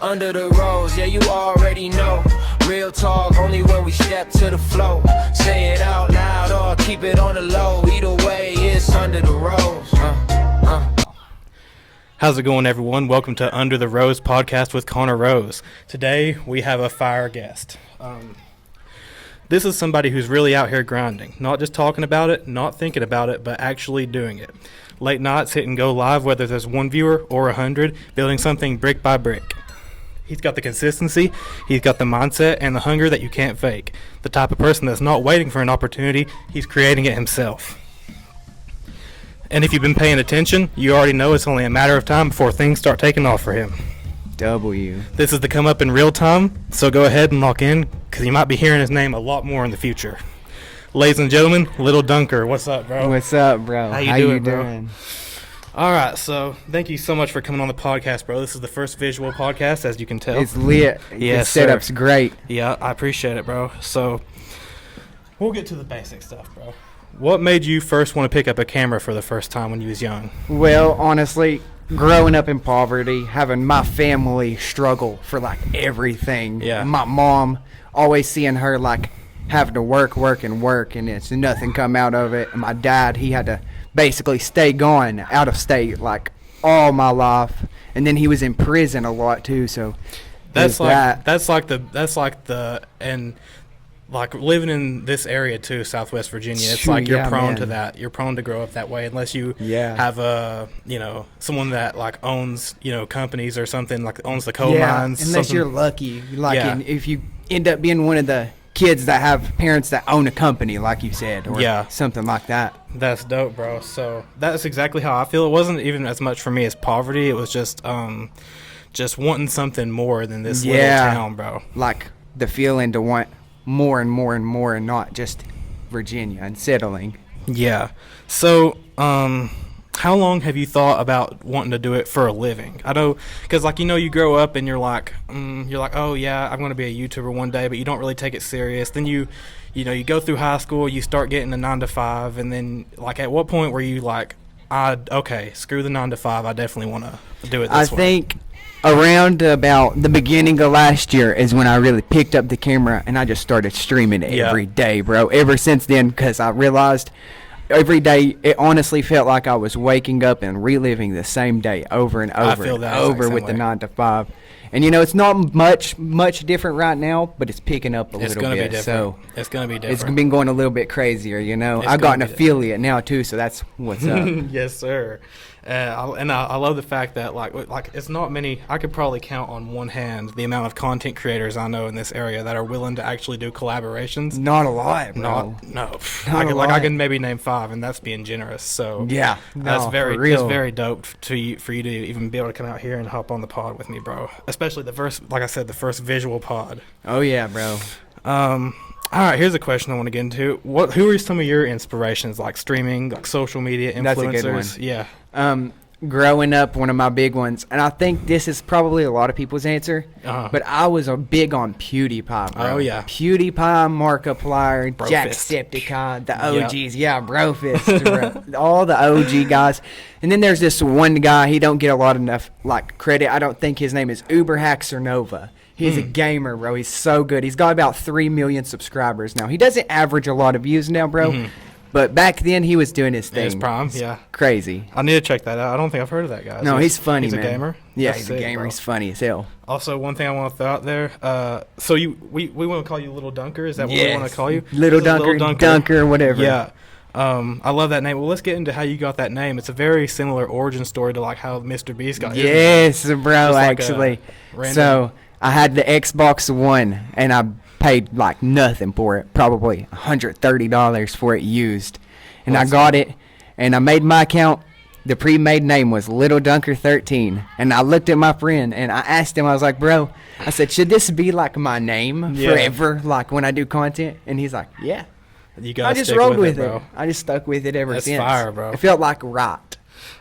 Under the rose, yeah, you already know. Real talk, only when we step to the flow. Say it out loud or keep it on the low. Either way, it's under the rose. How's it going, everyone? Welcome to Under the Rose podcast with Connor Rose. Today, we have a fire guest. This is somebody who's really out here grinding. Not just talking about it, not thinking about it, but actually doing it. Late nights, hit and go live, whether there's one viewer or 100, building something brick by brick. He's got the consistency, he's got the mindset, and the hunger that you can't fake. The type of person that's not waiting for an opportunity, he's creating it himself. And if you've been paying attention, you already know it's only a matter of time before things start taking off for him. W. This is the come up in real time, so go ahead and lock in, because you might be hearing his name a lot more in the future. Ladies and gentlemen, Littledunkerr. What's up, bro? What's up, bro? How you doing? All right, so thank you so much for coming on the podcast, bro. This is the first visual podcast, as you can tell. It's lit. Yes, the setup's great. Yeah, I appreciate it, bro. So we'll get to the basic stuff, bro. What made you first want to pick up a camera for the first time when you was young? Well, honestly, growing up in poverty, having my family struggle for like everything. Yeah. My mom, always seeing her like having to work, and it's nothing come out of it. And my dad, he had to basically stay gone out of state like all my life, and then he was in prison a lot too. So that's like living in this area too, Southwest Virginia. It's like you're prone to that. You're prone to grow up that way unless you have someone that like owns companies or something, like owns the coal mines. Unless you're lucky, if you end up being one of the kids that have parents that own a company, like you said, or something like that. That's dope, bro. So that's exactly how I feel. It wasn't even as much for me as poverty. It was just wanting something more than this little town, bro. Like the feeling to want more and more and more, and not just Virginia and settling. Yeah. So, how long have you thought about wanting to do it for a living? I know, because you grow up and you're like, oh yeah, I'm going to be a YouTuber one day, but you don't really take it serious. Then you go through high school, you start getting a 9-to-5, and then at what point were you like, okay, screw the 9-to-5, I definitely want to do it this way? I think around about the beginning of last year is when I really picked up the camera and I just started streaming every day, bro. Ever since then, because I realized every day it honestly felt like I was waking up and reliving the same day over and over and over with the 9-to-5. And it's not much different right now, but it's picking up a little bit. So it's gonna be different. It's been going a little bit crazier. I got an affiliate now too, so that's what's up. Yes, sir. I love the fact that like it's not many. I could probably count on one hand the amount of content creators I know in this area that are willing to actually do collaborations. Not a lot, bro. I can maybe name 5, and that's being generous. So yeah, that's very dope for you to even be able to come out here and hop on the pod with me, bro. Especially the first visual pod. Oh yeah, bro. All right, here's a question I want to get into. Who are some of your inspirations, like streaming, like social media influencers? That's a good one. Yeah. Growing up, one of my big ones, and I think this is probably a lot of people's answer, but I was big on PewDiePie, bro. Oh, yeah. PewDiePie, Markiplier, Brofist. Jacksepticeye, the OGs. Yeah, Brofist, bro. All the OG guys. And then there's this one guy, he don't get a lot enough credit. I don't think his name is UberHaxorNova. He's a gamer, bro. He's so good. He's got about 3 million subscribers now. He doesn't average a lot of views now, bro. But back then, he was doing his thing. His prime, yeah. Crazy. I need to check that out. I don't think I've heard of that guy. No, he's funny, man. He's a gamer? Yeah, That's he's sick, a gamer. Bro. He's funny as hell. Also, one thing I want to throw out there. So we want to call you Littledunkerr? Is that what we want to call you? Littledunkerr, Dunker, whatever. Yeah. I love that name. Well, let's get into how you got that name. It's a very similar origin story to how Mr. Beast got his name. Yes, bro, actually. So I had the Xbox One, and I paid nothing for it, probably $130 for it used. And I got it, and I made my account. The pre-made name was Littledunkerr13. And I looked at my friend, and I asked him, I was like, bro, I said, should this be my name forever, when I do content? And he's like, yeah. You gotta I just rolled with it. I just stuck with it ever since. That's fire, bro. It felt right.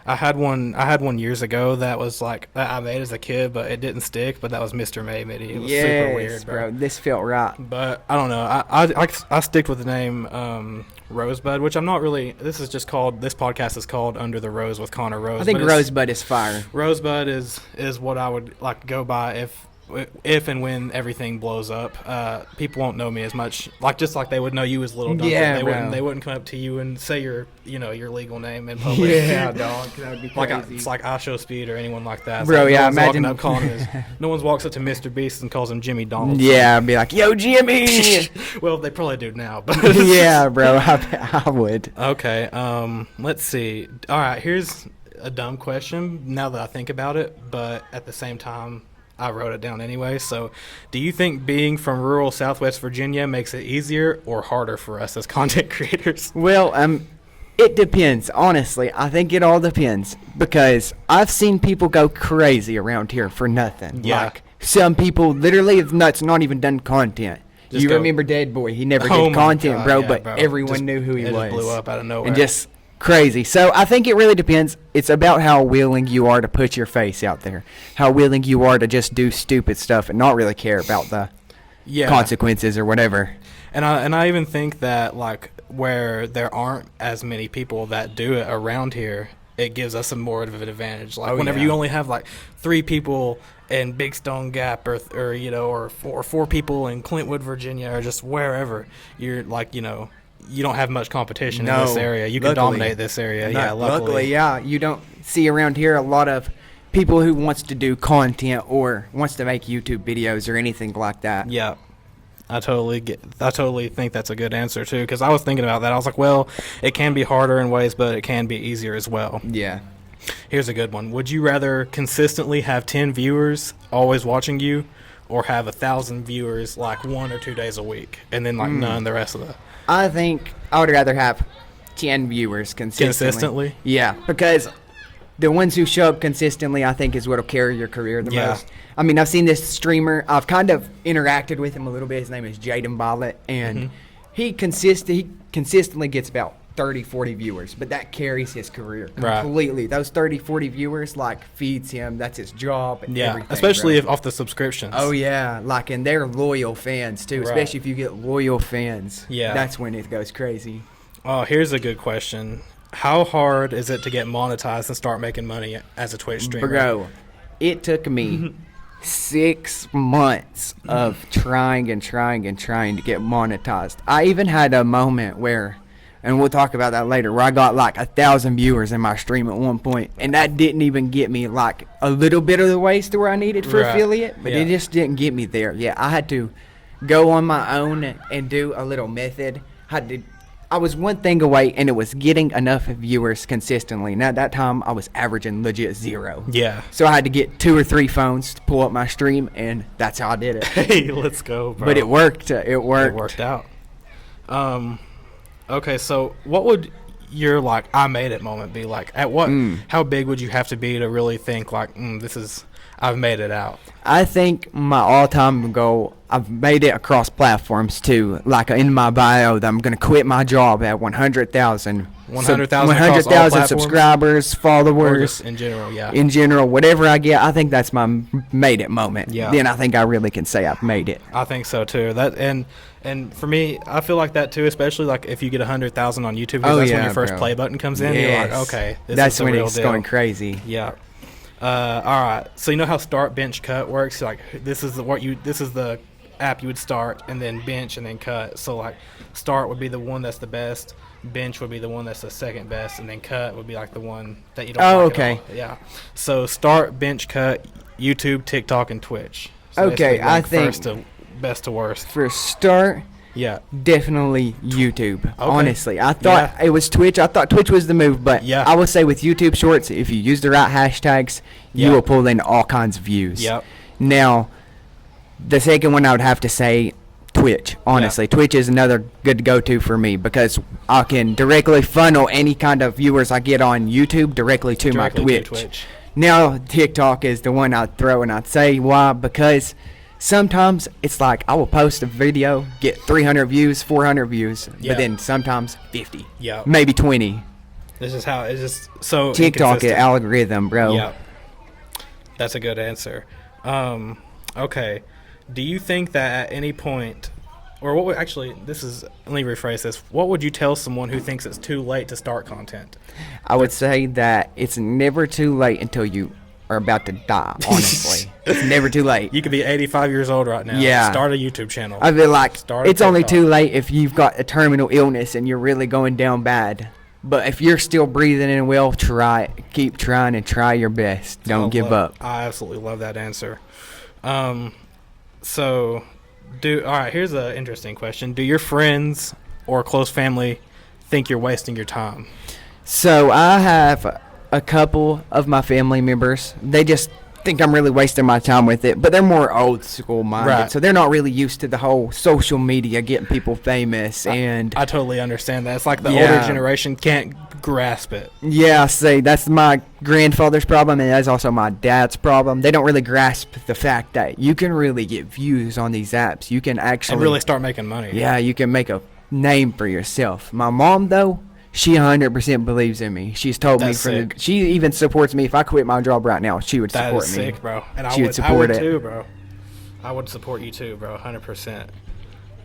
I had one years ago that was like that I made as a kid, but it didn't stick. But that was Mr. Maymitty. It was super weird, bro. This felt right. But I don't know. I stick with the name Rosebud, which I'm not really. This podcast is called Under the Rose with Connor Rose. I think Rosebud is fire. Rosebud is what I would like go by if and when everything blows up. People won't know me as much, just like they would know you as Littledunkerr. Yeah, they wouldn't come up to you and say your legal name in public. Yeah, dog, that would be crazy. It's like I Show Speed or anyone like that. Bro, no imagine no one walks up to Mr. Beast and calls him Jimmy Donald. Yeah, I'd be like, yo, Jimmy. Well, they probably do now, but yeah, bro, I would. Okay, let's see. All right, here's a dumb question now that I think about it, but at the same time, I wrote it down anyway. So, do you think being from rural Southwest Virginia makes it easier or harder for us as content creators? Well, it depends. Honestly, I think it all depends because I've seen people go crazy around here for nothing. Yeah. Like some people literally have not even done content. You remember Dead Boy? He never did content, bro, but everyone knew who he was. Just blew up out of nowhere. And just crazy. So I think it really depends. It's about how willing you are to put your face out there, how willing you are to just do stupid stuff and not really care about the consequences or whatever. And I even think that where there aren't as many people that do it around here, it gives us more of an advantage. Whenever you only have 3 people in Big Stone Gap or 4 people in Clintwood, Virginia, or just wherever, you're you don't have much competition in this area. You can dominate this area. Luckily, you don't see around here a lot of people who wants to do content or wants to make YouTube videos or anything like that. Yeah. I totally think that's a good answer too, because I was thinking about that. I was like, well, it can be harder in ways, but it can be easier as well. Yeah. Here's a good one. Would you rather consistently have 10 viewers always watching you, or have 1,000 viewers 1 or 2 days a week, and then none the rest of the? I think I would rather have 10 viewers consistently. Yeah, because the ones who show up consistently, I think, is what will carry your career the most. I mean, I've seen this streamer. I've kind of interacted with him a little bit. His name is Jaden Bollet, and he consistently gets about 30, 40 viewers, but that carries his career completely. Right. Those 30, 40 viewers, feeds him. That's his job. And everything, especially if off the subscriptions. Oh, yeah. And they're loyal fans, too, especially if you get loyal fans. Yeah. That's when it goes crazy. Oh, here's a good question. How hard is it to get monetized and start making money as a Twitch streamer? Bro, it took me 6 months of trying and trying and trying to get monetized. I even had a moment where, and we'll talk about that later, where I got 1,000 viewers in my stream at one point, and that didn't even get me a little bit of the ways to where I needed for affiliate, but it just didn't get me there. Yeah, I had to go on my own and do a little method. I was one thing away, and it was getting enough viewers consistently. Now, at that time, I was averaging legit 0. Yeah. So I had to get 2 or 3 phones to pull up my stream, and that's how I did it. Hey, let's go, bro. But it worked. It worked out. Okay, so what would your I made it moment be like? At what? How big would you have to be to really think I've made it out? I think my all-time goal, I've made it across platforms too. In my bio, that I'm going to quit my job at 100,000. 100,000 subscribers, followers. Or just in general, yeah. In general, whatever I get, I think that's my made it moment. Yeah. Then I think I really can say I've made it. I think so too. And for me, I feel like that too, especially if you get 100,000 on YouTube, because that's when your first play button comes in. Yes. You're like, okay, that's is the when real it's deal. going crazy. Yeah. All right. So you know how start, bench, cut works? This is the app you would start, and then bench, and then cut. So start would be the one that's the best, bench would be the one that's the second best, and then cut would be the one that you don't like at all. Yeah. So start, bench, cut, YouTube, TikTok, and Twitch. So okay, I think first to best to worst. For start, definitely YouTube. Okay. Honestly, I thought it was Twitch. I thought Twitch was the move, but I will say with YouTube Shorts, if you use the right hashtags, you will pull in all kinds of views. Yep. Now, the second one I would have to say Twitch. Honestly, Twitch is another good go-to for me because I can directly funnel any kind of viewers I get on YouTube directly to my Twitch. Now, TikTok is the one I'd throw, and I'd say why, because sometimes it's I will post a video, get 300 views, 400 views, but then sometimes 50, maybe 20. This is how it's just so TikTok inconsistent. algorithm, bro. Yeah, that's a good answer. Okay, do you think that at any point, or what would actually? Let me rephrase this. What would you tell someone who thinks it's too late to start content? I would say that it's never too late until you are about to die. Honestly, it's never too late. You could be 85 years old right now. Yeah. Start a YouTube channel. I feel like Start a it's only TikTok. too late if you've got a terminal illness and you're really going down bad. But if you're still breathing and well, keep trying and try your best. Don't give up. I absolutely love that answer. All right, here's an interesting question. Do your friends or close family think you're wasting your time? So I have a couple of my family members. They just think I'm really wasting my time with it, but they're more old school minded, Right. so they're not really used to the whole social media getting people famous. And I totally understand that. It's like the Yeah. older generation can't grasp it. yeah, see, that's my grandfather's problem, and that's also my dad's problem. They don't really grasp the fact that you can really get views on these apps. You can actually And really start making money. yeah, you can make a name for yourself. My mom, though, she 100% believes in me. She's told That's me sick. she even supports me. If I quit my job right now, she would That support is me. sick, bro. And She would I support would it. too, bro. I would support you too, bro, 100%.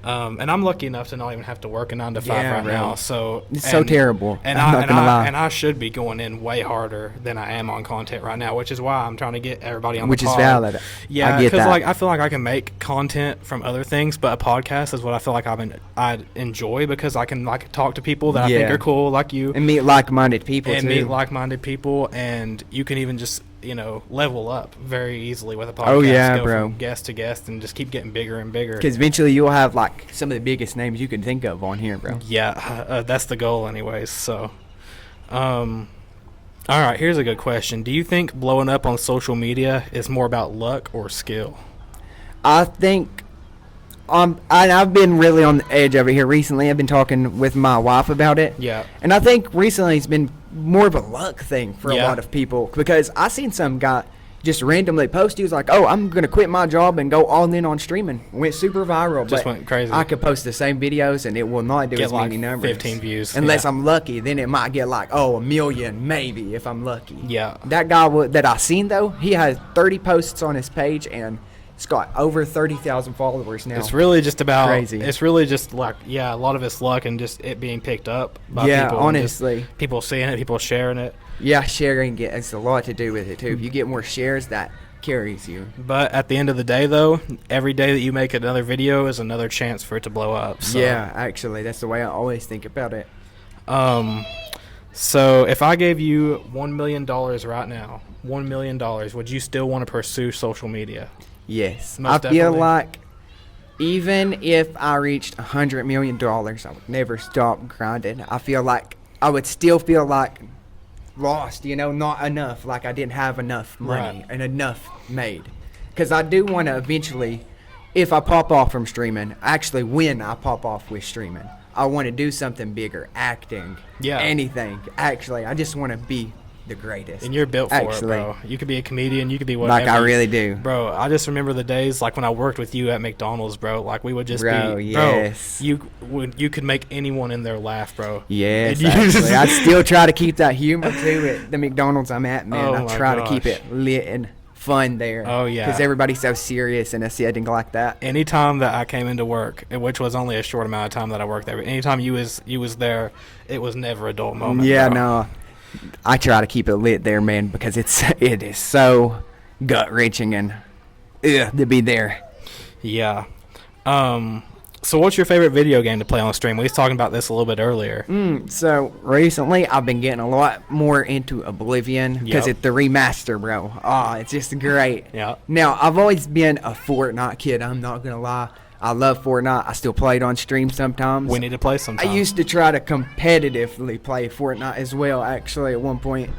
And I'm lucky enough to not even have to work a 9 to 5 Yeah, right bro. now. So It's so terrible. And I'm not gonna lie. And I should be going in way harder than I am on content right now, which is why I'm trying to get everybody on Which the is pod. valid. Yeah, I get that. like I feel like I can make content from other things, but a podcast is what I feel like I enjoy because I can like talk to people that I think Yeah. are cool, like you, And meet like-minded people and too. meet like-minded people, and you can even just level up very easily with a podcast. Oh, yeah, go bro. from guest to guest and just keep getting bigger and bigger. Because eventually you'll have like some of the biggest names you can think of on here, bro. Yeah, that's the goal anyways. So, all right, here's a good question. Do you think blowing up on social media is more about luck or skill? I think I've been really on the edge over here recently. I've been talking with my wife about it. Yeah. And I think recently it's been more of a luck thing for a Yeah. lot of people, because I seen some guy just randomly post. He was like, "Oh, I'm gonna quit my job and go all in on streaming." Went super viral. Just but went crazy. I could post the same videos and it will not do Get as like many numbers. 15 views. Unless Yeah. I'm lucky, then it might get like, oh, 1 million maybe if I'm lucky. Yeah. That guy that I seen though, he has 30 posts on his page and it's got over 30,000 followers now. It's really just about Crazy. It's really just like a lot of it's luck and just it being picked up by Yeah, people. and just honestly. people seeing it, people sharing it. Yeah, sharing it has a lot to do with it too. If you get more shares, that carries you. But at the end of the day, though, every day that you make another video is another chance for it to blow up. So. Yeah, actually, that's the way I always think about it. So if I gave you $1 million right now, $1 million, would you still want to pursue social media? Yes. Most I feel definitely. like even if I reached $100 million, I would never stop grinding. I feel like I would still feel like lost, not enough, like I didn't have enough money Right. and enough made. Because I do want to eventually, if I pop off from streaming, actually when I pop off with streaming, I want to do something bigger, acting, Yeah. anything. Actually, I just want to be the greatest. And you're built for Actually. it, bro. You could be a comedian. You could be whatever. Like I really do. Bro, I just remember the days like when I worked with you at McDonald's, bro. Like we would just Bro, be, yes. bro. You could make anyone in there laugh, bro. Yes, And you actually. just- I still try to keep that humor too at the McDonald's I'm at, man. Oh I my try to keep gosh. it lit and fun there. Oh, yeah. Because everybody's so serious in a setting like that. Anytime that I came into work, which was only a short amount of time that I worked there, but anytime you was there, it was never a dull moment. Yeah, bro. no. I try to keep it lit there, man, because it is so gut wrenching and to be there. Yeah. So what's your favorite video game to play on stream? We was talking about this a little bit earlier. So recently I've been getting a lot more into Oblivion because Yep. it's the remaster, bro. Oh, it's just great. Yeah. Now I've always been a Fortnite kid. I'm not gonna lie. I love Fortnite. I still play it on stream sometimes. We need to play sometime. I used to try to competitively play Fortnite as well, actually, at one point.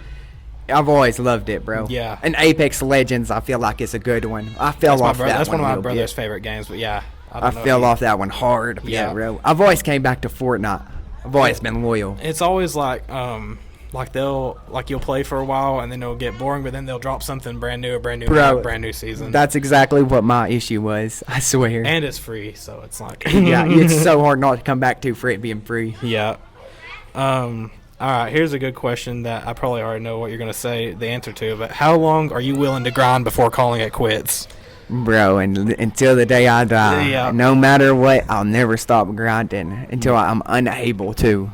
I've always loved it, bro. Yeah. And Apex Legends, I feel like is a good one. I fell off that That's one of my a little brother's bit. favorite games, but yeah. I don't know. fell off that one hard. Yeah. Yeah, bro. I've always came back to Fortnite. I've always been loyal. It's always like you'll play for a while and then it'll get boring, but then they'll drop something brand new, Bro, brand new season. That's exactly what my issue was. I swear. And it's free, so it's like yeah, it's so hard not to come back to for it being free. Yeah. All All right, here's a good question that I probably already know what you're going to say the answer to, but how long are you willing to grind before calling it quits? Bro, and until the day I die, Yeah. no matter what, I'll never stop grinding until I'm unable to.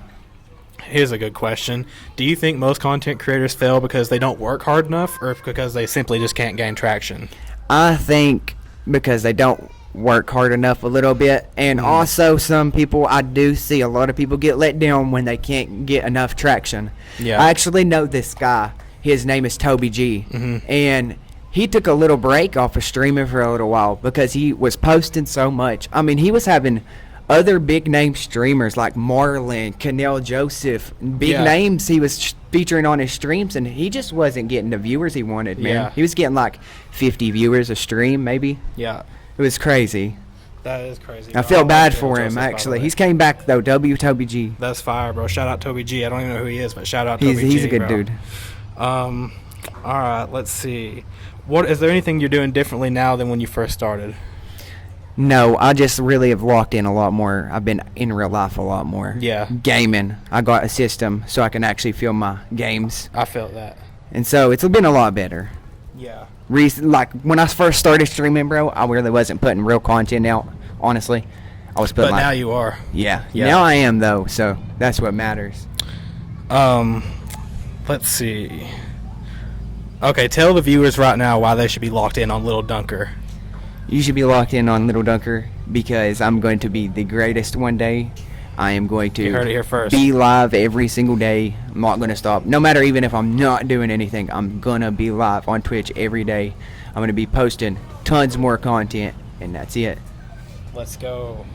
Here's a good question. Do you think most content creators fail because they don't work hard enough or because they simply just can't gain traction? I think because they don't work hard enough a little bit, and also some people, I do see a lot of people get let down when they can't get enough traction. Yeah. I actually know this guy. His name is Toby G, and he took a little break off of streaming for a little while because he was posting so much. I mean, he was having other big name streamers like Marlon, Canel Joseph, big names he was featuring on his streams, and he just wasn't getting the viewers he wanted, man. Yeah. He was getting like 50 viewers a stream, maybe. Yeah. It was crazy. That is crazy. I bro. feel like bad Canel for him, Joseph, by the actually. way. He's came back, though. Toby G. That's fire, bro. Shout out Toby G. I don't even know who he is, but shout out Toby G. He's a good bro. dude. All right, let's see. What is there anything you're doing differently now than when you first started? No, I just really have locked in a lot more. I've been in real life a lot more. Yeah. Gaming. I got a system so I can actually film my games. I felt that. And so it's been a lot better. Yeah. Like when I first started streaming, bro, I really wasn't putting real content out, honestly. I was putting But now you are. Yeah. Yeah. Now I am, though, so that's what matters. Let's see. Okay, tell the viewers right now why they should be locked in on Littledunkerr. You should be locked in on Littledunkerr because I'm going to be the greatest one day. I am going to You heard it here first. be live every single day. I'm not going to stop. No matter even if I'm not doing anything, I'm going to be live on Twitch every day. I'm going to be posting tons more content, and that's it. Let's go.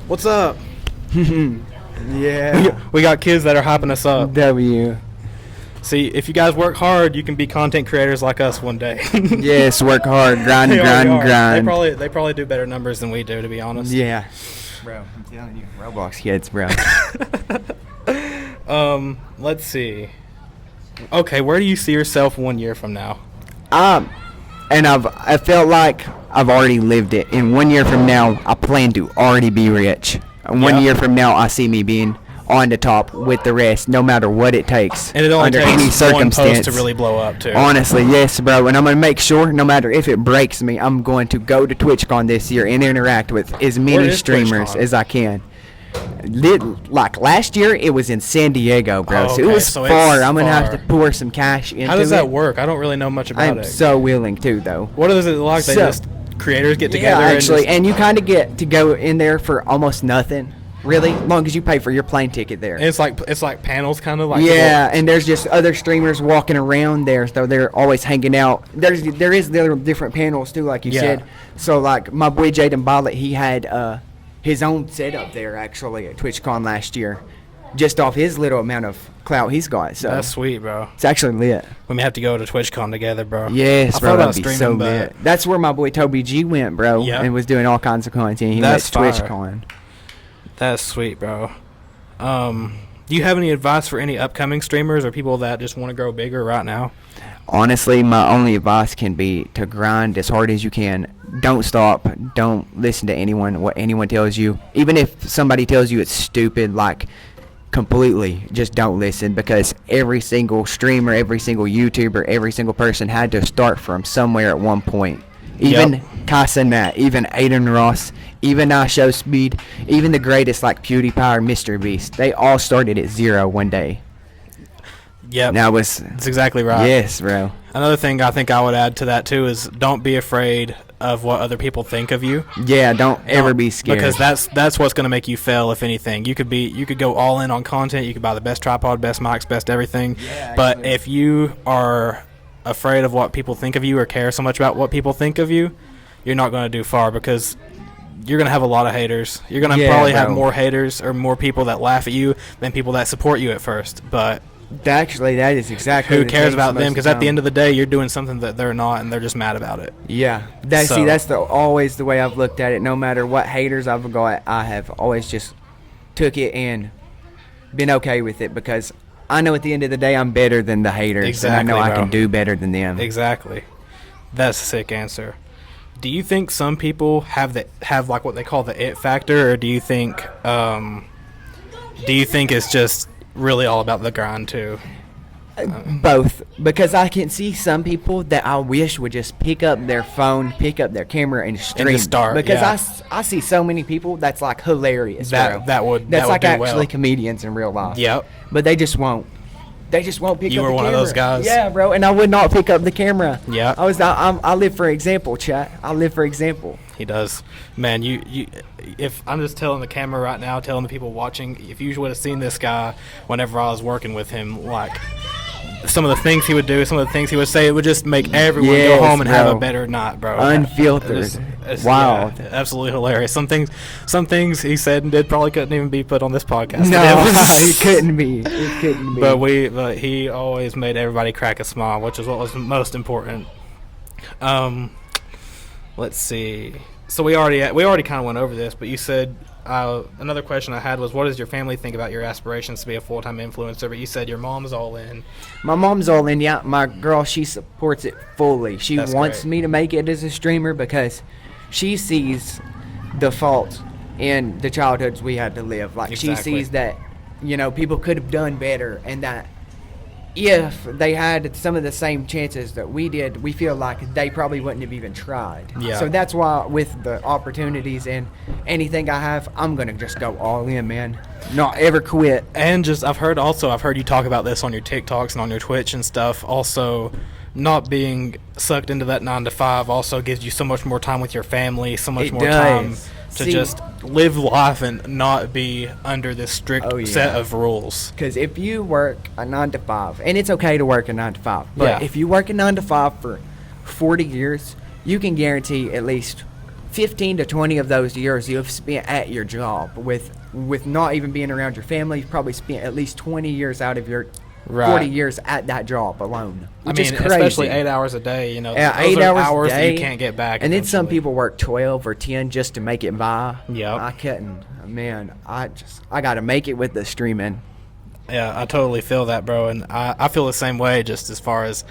What's up? Yeah. We got kids that are hyping us up. W. See, if you guys work hard, you can be content creators like us one day. Yes, work hard, grind, They grind, already are. grind. They probably do better numbers than we do, to be honest. Yeah. Bro, I'm telling you, Roblox kids, bro. Let's see. Okay, where do you see yourself 1 year from now? And I felt like I've already lived it. And 1 year from now, I plan to already be rich. And 1 year from now, I see me being on the top with the rest, no matter what it takes. And it only under takes any one circumstance post to really blow up, too. Honestly, yes, bro. And I'm gonna make sure, no matter if it breaks me, I'm going to go to TwitchCon this year and interact with as Where many is streamers TwitchCon? as I can. Like last year, it was in San Diego, bro. Oh, So it okay, was so it's far. I'm gonna have far. to pour some cash into it. How does that work? I don't really know much about I'm it. so willing to, though. What is it like? They So- just creators get Yeah, together actually, and and you kind of get to go in there for almost nothing, really, long as you pay for your plane ticket there. it's like panels, kind of like Yeah, and there's just other streamers walking around there, so they're always hanging out. There is the other different panels too, like you Yeah. said. So like my boy Jaden Bollitt, he had his own setup there actually at TwitchCon last year, just off his little amount of clout he's got. So That's sweet, bro. it's actually lit. We may have to go to TwitchCon together, bro. Yes, I bro, thought about that'd be so streaming, but lit. That's where my boy Toby G went, bro, Yeah. and was doing all kinds of content. He That's went to fire. TwitchCon. That's sweet, bro. Do you have any advice for any upcoming streamers or people that just want to grow bigger right now? Honestly, my only advice can be to grind as hard as you can. Don't stop. Don't listen to anyone, what anyone tells you. Even if somebody tells you it's stupid, like, completely, just don't listen, because every single streamer, every single YouTuber, every single person had to start from somewhere at one point. Even Yep. Kasa Nat, even Aiden Ross, even Show Speed, even the greatest like PewDiePie or Mr. Beast, they all started at zero one day. Yep. Now was That's exactly right. yes, bro. Another thing I think I would add to that too is don't be afraid of what other people think of you. Yeah, don't ever be scared. Because that's what's going to make you fail, if anything. You could go all in on content. You could buy the best tripod, best mics, best everything. Yeah, but actually. if you are afraid of what people think of you or care so much about what people think of you, you're not going to do far, because you're going to have a lot of haters. You're going to Yeah, probably have bro. more haters or more people that laugh at you than people that support you at first. But Actually, that is exactly who what it cares takes about most them? of Because at the time. end of the day, you're doing something that they're not, and they're just mad about it. Yeah, So- that's always the way I've looked at it. No matter what haters I've got, I have always just took it and been okay with it, because I know at the end of the day I'm better than the haters, Exactly, and I know I bro. can do better than them. Exactly. That's a sick answer. Do you think some people have like what they call the it factor, or do you think do you think it's just really all about the grind too? Both, because I can see some people that I wish would just pick up their phone, pick up their camera, and stream. just start, because yeah. I see so many people that's like hilarious. That bro. would That's like do actually well. comedians in real life. Yep. But they just won't. They just won't pick You up were the one camera. of those guys? Yeah, bro. And I would not pick up the camera. Yeah. I live for example, chat. I live for example. He does. Man, you if I'm just telling the camera right now, telling the people watching, if you would have seen this guy whenever I was working with him, like some of the things he would do, some of the things he would say, it would just make everyone go home and have a better night, bro. Unfiltered. Wow. Yeah, absolutely hilarious. Some things he said and did probably couldn't even be put on this podcast. No, it couldn't be. It couldn't be. But he always made everybody crack a smile, which is what was most important. Let's see. So we already kind of went over this, but you said another question I had was, what does your family think about your aspirations to be a full-time influencer? But you said your mom's all in. My mom's all in. Yeah, my girl, she supports it fully. She That's wants great. me to make it as a streamer because she sees the fault in the childhoods we had to live. Like Exactly. she sees that, people could have done better, and that if they had some of the same chances that we did, we feel like they probably wouldn't have even tried. Yeah. So that's why with the opportunities and anything I have, I'm going to just go all in, man. Not ever quit. And I've heard you talk about this on your TikToks and on your Twitch and stuff. Also, not being sucked into that 9 to 5 also gives you so much more time with your family, so much It more does. time to See- just live life and not be under this strict Oh, yeah. set of rules. Because if you work a 9 to 5, and it's okay to work a 9 to 5, but Yeah. if you work a 9 to 5 for 40 years, you can guarantee at least 15 to 20 of those years you've spent at your job with not even being around your family. You've probably spent at least 20 years out of your 40 years at that job alone, which is crazy. Especially 8 hours a day, Yeah, those 8 are hours a that day. you can't get back. And then some eventually. people work 12 or 10 just to make it by. Yep. I couldn't. Man, I got to make it with the streaming. Yeah, I totally feel that, bro, and I feel the same way. Just as far as,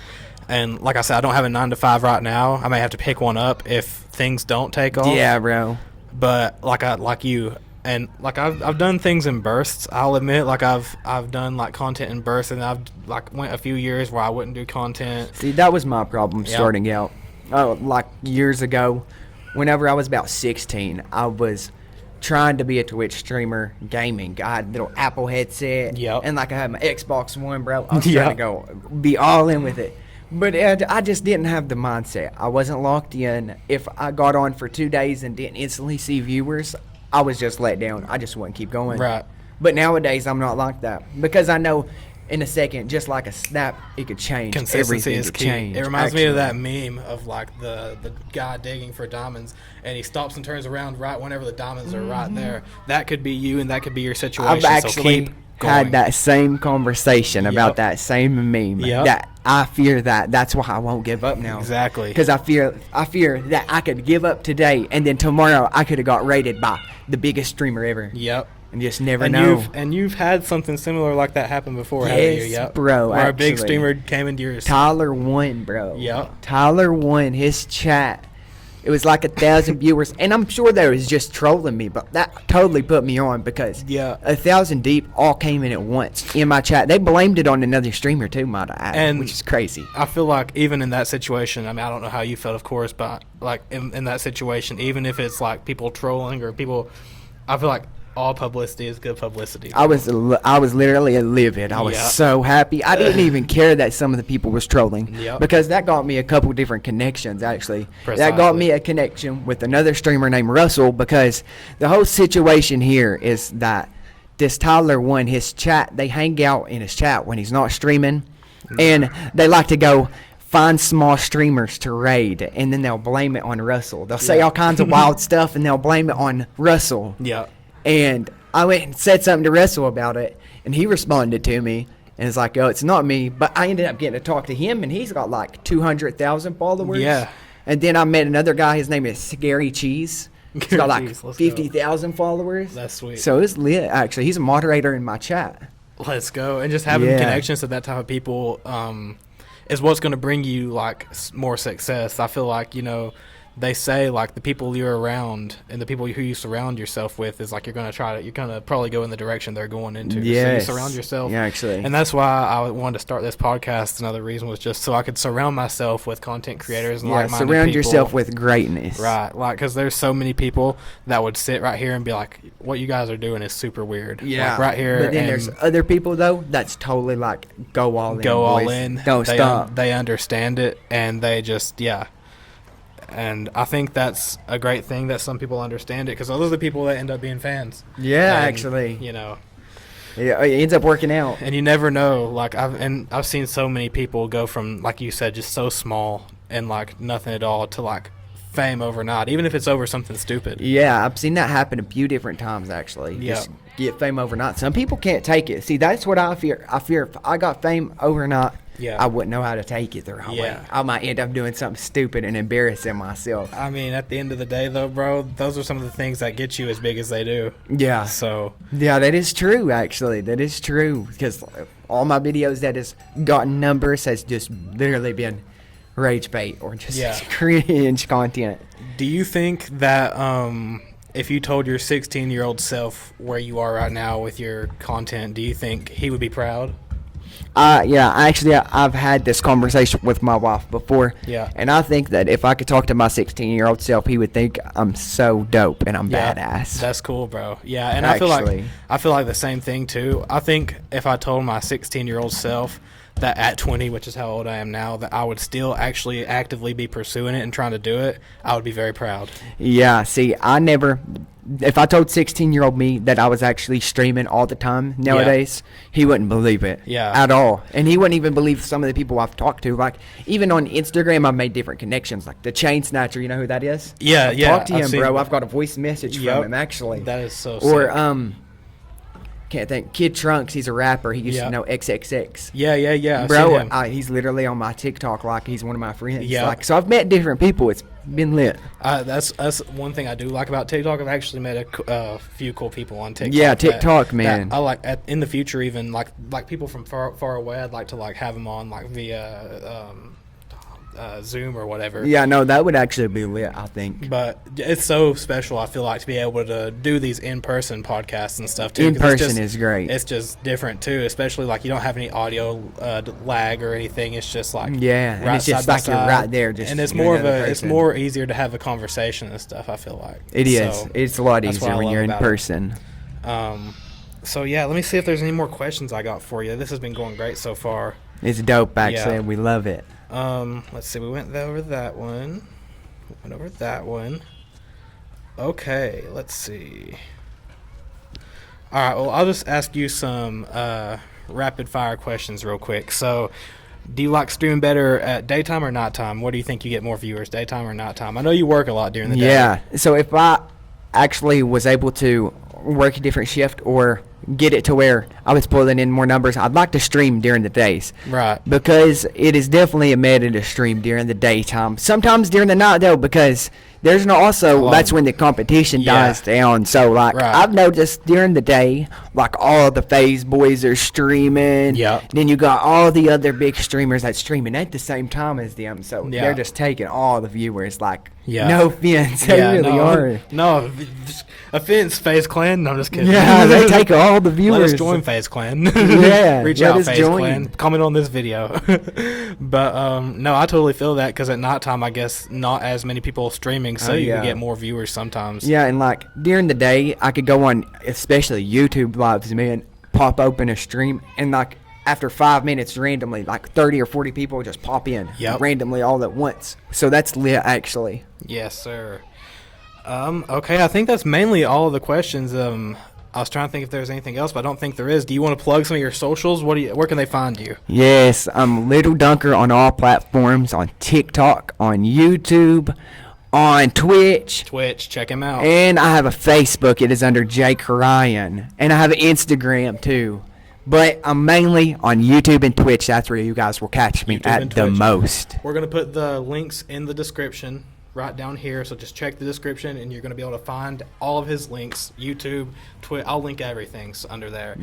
and like I said, I don't have a 9 to 5 right now. I may have to pick one up if things don't take off. Yeah, bro. But like you. And like I've done things in bursts. I'll admit, like I've done like content in bursts, and I've like went a few years where I wouldn't do content. See, that was my problem Yep. starting out. Oh, like years ago, whenever I was about 16, I was trying to be a Twitch streamer, gaming. I had a little Apple headset, Yep. and like I had my Xbox One, bro. I was Yep. trying to go be all in with it. But I just didn't have the mindset. I wasn't locked in. If I got on for 2 days and didn't instantly see viewers, I was just let down. I just wouldn't keep going. Right. But nowadays, I'm not like that because I know in a second, just like a snap, it could change. Consistency Everything is could key. change. It reminds me of actually. that meme of like the guy digging for diamonds, and he stops and turns around right whenever the diamonds are right there. That could be you, and that could be your situation. I've so actually keep going. had that same conversation Yep. about that same meme. Yep. That I fear that. That's why I won't give up now. Exactly. Because I fear that I could give up today, and then tomorrow I could have got rated by the biggest streamer ever. Yep. And just never And know. you've had something similar like that happen before, haven't you? Yes, Yep. bro, Where a big actually. streamer came into yours. Tyler won, bro. Yep. Tyler won his chat. It was like 1,000 viewers, and I'm sure they was just trolling me, but that totally put me on because Yeah. 1,000 deep all came in at once in my chat. They blamed it on another streamer too, might I add, And which is crazy. I feel like even in that situation, I mean, I don't know how you felt, of course, but like in that situation, even if it's like people trolling or people, I feel like all publicity is good publicity. I was literally livid. I was Yeah. so happy. I didn't even care that some of the people was trolling Yep. because that got me a couple different connections actually. That got Precisely. me a connection with another streamer named Russell because the whole situation here is that this Tyler won his chat. They hang out in his chat when he's not streaming, and they like to go find small streamers to raid, and then they'll blame it on Russell. They'll say Yeah. all kinds of wild stuff, and they'll blame it on Russell. Yeah. And I went and said something to Russell about it, and he responded to me, and it's like, oh, it's not me. But I ended up getting to talk to him, and he's got like 200,000 followers. Yeah. And then I met another guy. His name is Scary Cheese. He's got like Cheese, let's go. 50,000 followers. That's sweet. So it's lit, actually. He's a moderator in my chat. Let's go. And just having Yeah. connections to that type of people is what's going to bring you like more success. I feel like, they say like the people you're around and the people who you surround yourself with is like you're gonna probably go in the direction they're going into. Yes. So you surround yourself. Yeah, actually. And that's why I wanted to start this podcast. Another reason was just so I could surround myself with content creators and like-minded surround people. yourself with greatness. Right, like because there's so many people that would sit right here and be like, "What you guys are doing is super weird." Yeah, like, right here. But then there's other people though that's totally like go all in. Go all boys. in. Don't stop. They understand it and they just And I think that's a great thing that some people understand it because those are the people that end up being fans. Yeah, And, actually. Yeah, it ends up working out. and you never know. Like I've seen so many people go from, like you said, just so small and like nothing at all to like fame overnight, even if it's over something stupid. Yeah, I've seen that happen a few different times actually. Yeah. Just get fame overnight. Some people can't take it. See, that's what I fear. I fear if I got fame overnight, I wouldn't know how to take it the right way. I might end up doing something stupid and embarrassing myself. I mean, at the end of the day, though, bro, those are some of the things that get you as big as they do. Yeah. So. Yeah, that is true, actually. That is true. Because all my videos that has gotten numbers has just literally been rage bait or just cringe content. Do you think that if you told your 16-year-old self where you are right now with your content, do you think he would be proud? Yeah, actually, I've had this conversation with my wife before. Yeah. And I think that if I could talk to my 16-year-old self, he would think I'm so dope and I'm badass. That's cool, bro. Yeah, and Actually. I feel like the same thing too. I think if I told my 16-year-old self that at 20, which is how old I am now, that I would still actually actively be pursuing it and trying to do it, I would be very proud. Yeah, see, if I told 16-year-old me that I was actually streaming all the time nowadays, he wouldn't believe it at all. And he wouldn't even believe some of the people I've talked to. Like, even on Instagram, I've made different connections. Like, the Chain Snatcher, you know who that is? Yeah, I've talked to him, bro. I've got a voice message from him, actually. That is so Or, sick. can't think. Kid Trunks, he's a rapper. He used to know XXX. Yeah. I've Bro, seen him. he's literally on my TikTok like he's one of my friends. Yeah. Like, so I've met different people. It's been lit. That's one thing I do like about TikTok. I've actually met a few cool people on TikTok. Yeah, TikTok, man. I like in the future, even like people from far away. I'd like to like have them on like via Zoom or whatever. Yeah, no, that would actually be lit, I think. But it's so special, I feel like, to be able to do these in-person podcasts and stuff, too. In person is great. It's just different, too, especially, like, you don't have any audio lag or anything. It's just, like, yeah, and it's just like you're right there. Just and it's more easier to have a conversation and stuff, I feel like. It is. It's a lot easier when you're in person. So, yeah, let me see if there's any more questions I got for you. This has been going great so far. It's dope, actually, Yeah. and we love it. Let's see. We went over that one. Okay, let's see. All right, well, I'll just ask you some rapid fire questions real quick. So, do you like streaming better at daytime or nighttime? What do you think you get more viewers, daytime or nighttime? I know you work a lot during the day. Yeah, so if I actually was able to work a different shift or get it to where I was pulling in more numbers, I'd like to stream during the days. Right. Because it is definitely a meta to stream during the daytime. Sometimes during the night, though, because there's that's when the competition dies down. So, like, I've noticed during the day, like, all the FaZe boys are streaming. Yeah. Then you got all the other big streamers that's streaming at the same time as them. So they're just taking all the viewers. Like, no offense. They really are. No offense, FaZe Clan. No, I'm just kidding. Yeah, they take all the viewers. Let us join FaZe Clan. Yeah. Reach out, FaZe Clan. Comment on this video. But, no, I totally feel that because at nighttime, I guess not as many people streaming, so you can get more viewers sometimes. Yeah, and, like, during the day, I could go on, especially YouTube lives, man, pop open a stream, and, like, after 5 minutes, randomly, like 30 or 40 people just pop in randomly all at once. So that's lit, actually. Yes, sir. Okay, I think that's mainly all of the questions. I was trying to think if there's anything else, but I don't think there is. Do you want to plug some of your socials? Where can they find you? Yes, I'm Littledunkerr on all platforms, on TikTok, on YouTube, on Twitch. Check him out. And I have a Facebook. It is under Jake Ryan. And I have an Instagram, too. But I'm mainly on YouTube and Twitch. That's where you guys will catch me at the most. We're going to put the links in the description right down here. So just check the description, and you're going to be able to find all of his links. YouTube, Twitch. I'll link everything under there.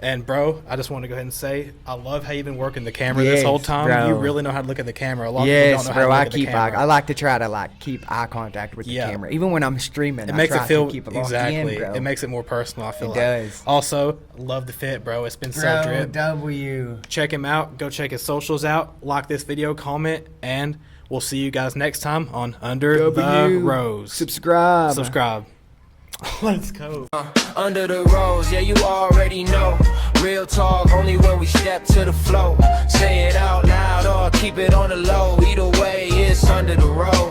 And bro, I just want to go ahead and say, I love how you've been working the camera this whole time. Bro. You really know how to look at the camera. A lot of people don't know how to look at the camera. I like to try to keep eye contact with the camera, even when I'm streaming. It makes it feel keep it exactly. in, bro. It makes it more personal. I feel It like. does. Also, love the fit, bro. It's been so drip. W. Check him out. Go check his socials out. Like this video, comment, and we'll see you guys next time on Under the Rose. Subscribe. Let's go. Under the rose, yeah, you already know. Real talk, only when we step to the flow. Say it out loud or keep it on the low. Either way, it's under the rose.